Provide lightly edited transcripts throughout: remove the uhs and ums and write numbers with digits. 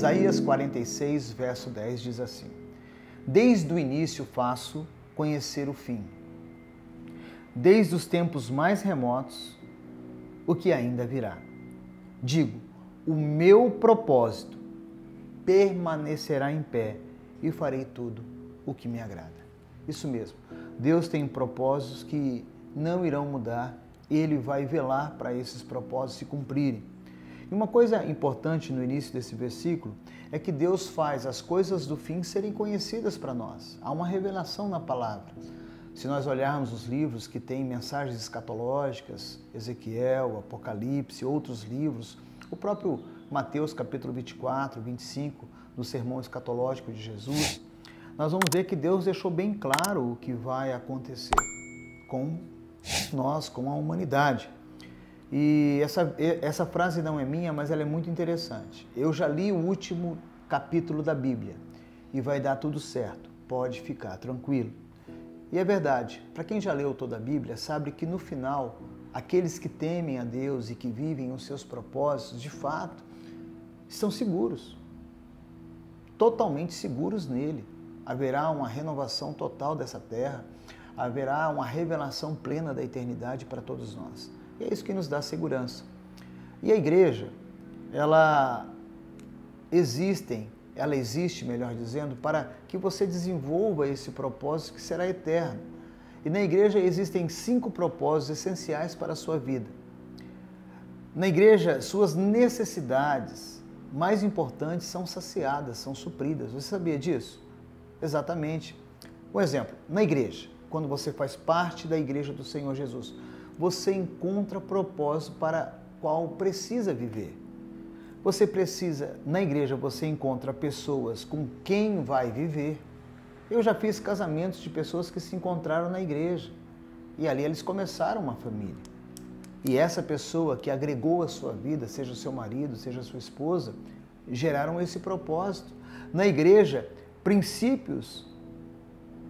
Isaías 46, verso 10 diz assim: Desde o início faço conhecer o fim, desde os tempos mais remotos, o que ainda virá. Digo, o meu propósito permanecerá em pé e farei tudo o que me agrada. Isso mesmo, Deus tem propósitos que não irão mudar, Ele vai velar para esses propósitos se cumprirem. E uma coisa importante no início desse versículo é que Deus faz as coisas do fim serem conhecidas para nós. Há uma revelação na palavra. Se nós olharmos os livros que têm mensagens escatológicas, Ezequiel, Apocalipse, outros livros, o próprio Mateus capítulo 24, 25, no sermão escatológico de Jesus, nós vamos ver que Deus deixou bem claro o que vai acontecer com nós, com a humanidade. E essa frase não é minha, mas ela é muito interessante. Eu já li o último capítulo da Bíblia e vai dar tudo certo, pode ficar tranquilo. E é verdade, para quem já leu toda a Bíblia, sabe que no final, aqueles que temem a Deus e que vivem os seus propósitos, de fato, estão seguros, totalmente seguros nele. Haverá uma renovação total dessa terra, haverá uma revelação plena da eternidade para todos nós. E é isso que nos dá segurança. E a igreja, ela existe, melhor dizendo, para que você desenvolva esse propósito que será eterno. E na igreja existem 5 propósitos essenciais para a sua vida. Na igreja, suas necessidades mais importantes são saciadas, são supridas. Você sabia disso? Exatamente. Um exemplo, na igreja, quando você faz parte da igreja do Senhor Jesus, você encontra propósito para qual precisa viver. Você precisa, na igreja você encontra pessoas com quem vai viver. Eu já fiz casamentos de pessoas que se encontraram na igreja e ali eles começaram uma família. E essa pessoa que agregou a sua vida, seja o seu marido, seja a sua esposa, geraram esse propósito. Na igreja, princípios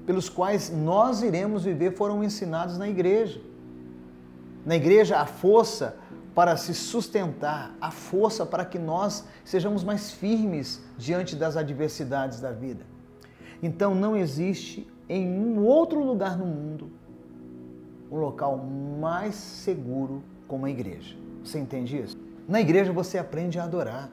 pelos quais nós iremos viver foram ensinados na igreja. Na igreja, a força para se sustentar, a força para que nós sejamos mais firmes diante das adversidades da vida. Então, não existe em um outro lugar no mundo um local mais seguro como a igreja. Você entende isso? Na igreja você aprende a adorar.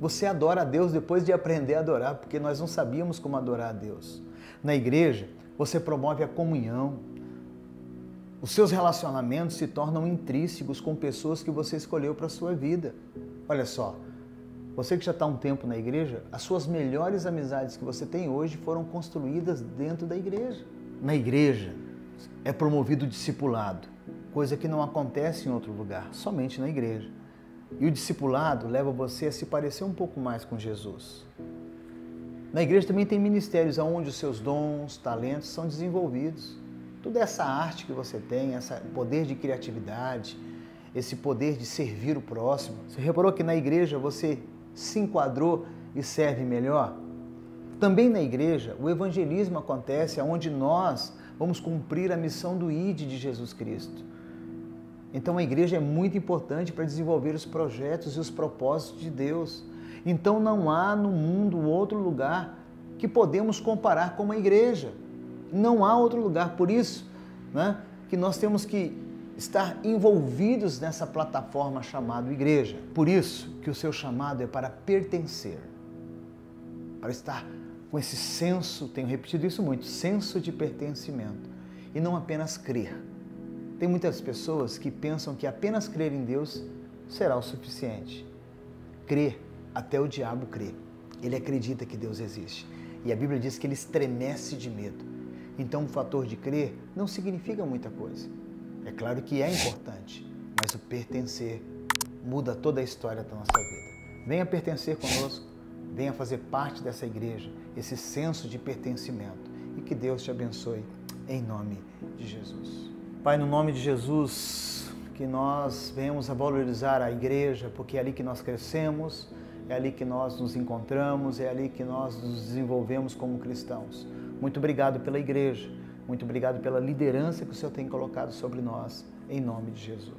Você adora a Deus depois de aprender a adorar, porque nós não sabíamos como adorar a Deus. Na igreja, você promove a comunhão. Os seus relacionamentos se tornam intrínsecos com pessoas que você escolheu para a sua vida. Olha só, você que já está há um tempo na igreja, as suas melhores amizades que você tem hoje foram construídas dentro da igreja. Na igreja é promovido o discipulado, coisa que não acontece em outro lugar, somente na igreja. E o discipulado leva você a se parecer um pouco mais com Jesus. Na igreja também tem ministérios onde os seus dons, talentos são desenvolvidos. Toda essa arte que você tem, esse poder de criatividade, esse poder de servir o próximo. Você reparou que na igreja você se enquadrou e serve melhor? Também na igreja, o evangelismo acontece onde nós vamos cumprir a missão do ID de Jesus Cristo. Então a igreja é muito importante para desenvolver os projetos e os propósitos de Deus. Então não há no mundo outro lugar que podemos comparar com a igreja. Não há outro lugar. Por isso, que nós temos que estar envolvidos nessa plataforma chamada igreja. Por isso que o seu chamado é para pertencer, para estar com esse senso, tenho repetido isso muito, senso de pertencimento, e não apenas crer. Tem muitas pessoas que pensam que apenas crer em Deus será o suficiente. Crer, até o diabo crê. Ele acredita que Deus existe. E a Bíblia diz que ele estremece de medo. Então o fator de crer não significa muita coisa. É claro que é importante, mas o pertencer muda toda a história da nossa vida. Venha pertencer conosco, venha fazer parte dessa igreja, esse senso de pertencimento. E que Deus te abençoe, em nome de Jesus. Pai, no nome de Jesus, que nós venhamos a valorizar a igreja, porque é ali que nós crescemos, é ali que nós nos encontramos, é ali que nós nos desenvolvemos como cristãos. Muito obrigado pela igreja, muito obrigado pela liderança que o Senhor tem colocado sobre nós, em nome de Jesus.